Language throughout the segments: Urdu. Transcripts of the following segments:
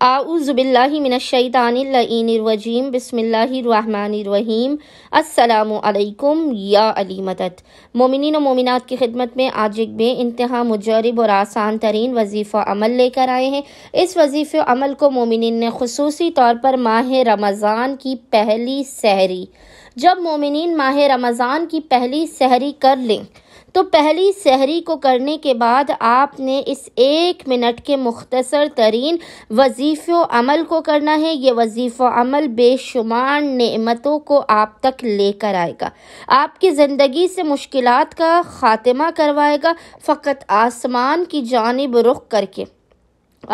اعوذ باللہ من الشیطان اللعین الرجیم بسم اللہ الرحمن الرحیم۔ السلام علیکم یا علی مدد۔ مومنین و مومنات کی خدمت میں آج ایک بے انتہا مجرب اور آسان ترین وظیفہ عمل لے کر آئے ہیں۔ اس وظیفہ عمل کو مومنین نے خصوصی طور پر ماہ رمضان کی پہلی سحری، جب مومنین ماہ رمضان کی پہلی سحری کر لیں تو پہلی سحری کو کرنے کے بعد آپ نے اس 1 منٹ کے مختصر ترین وظیفہ عمل کو کرنا ہے۔ یہ وظیفہ عمل بے شمار نعمتوں کو آپ تک لے کر آئے گا، آپ کی زندگی سے مشکلات کا خاتمہ کروائے گا۔ فقط آسمان کی جانب رخ کر کے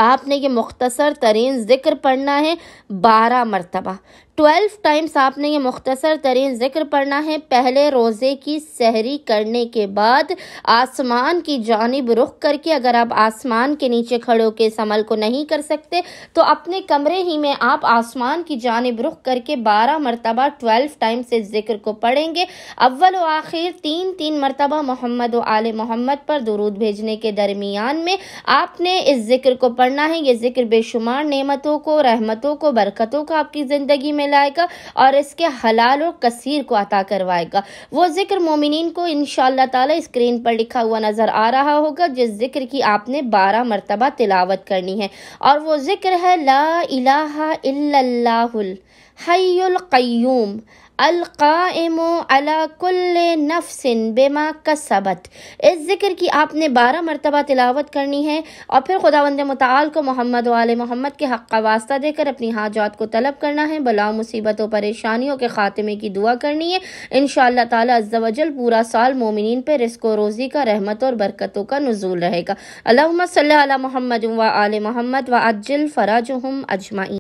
آپ نے یہ مختصر ترین ذکر پڑھنا ہے 12 مرتبہ، 12 ٹائمز آپ نے یہ مختصر ترین ذکر پڑھنا ہے۔ پہلے روزے کی سحری کرنے کے بعد آسمان کی جانب رخ کر کے، اگر آپ آسمان کے نیچے کھڑے ہو کے اس عمل کو نہیں کر سکتے تو اپنے کمرے ہی میں آپ آسمان کی جانب رخ کر کے 12 مرتبہ 12 ٹائمز اس ذکر کو پڑھیں گے۔ اول و آخر 3 مرتبہ محمد و آل محمد پر درود بھیجنے کے درمیان میں آپ نے اس ذکر کو پڑھنا ہے۔ یہ ذکر بے شمار نعمتوں کو، رحمتوں کو، برکتوں کو آپ کی زندگی میں لائے گا اور اس کے حلال و کثیر کو عطا کروائے گا۔ وہ ذکر مومنین کو انشاءاللہ تعالی اسکرین پر لکھا ہوا نظر آ رہا ہوگا، جس ذکر کی آپ نے 12 مرتبہ تلاوت کرنی ہے، اور وہ ذکر ہے لا الہ الا اللہ الحی القیوم القائم علی کل نفس بما کسبت۔ اس ذکر کی آپ نے 12 مرتبہ تلاوت کرنی ہے، اور پھر خداوند متعال کو محمد و آل محمد کے حق کا واسطہ دے کر اپنی حاجات کو طلب کرنا ہے، بلا مصیبت و پریشانیوں کے خاتمے کی دعا کرنی ہے۔ انشاءاللہ تعالی عز و جل پورا سال مومنین پہ رزق و روزی کا، رحمت اور برکتوں کا نزول رہے گا۔ اللہم صلی علی محمد و آل محمد وعجل فرجہم اجمعین۔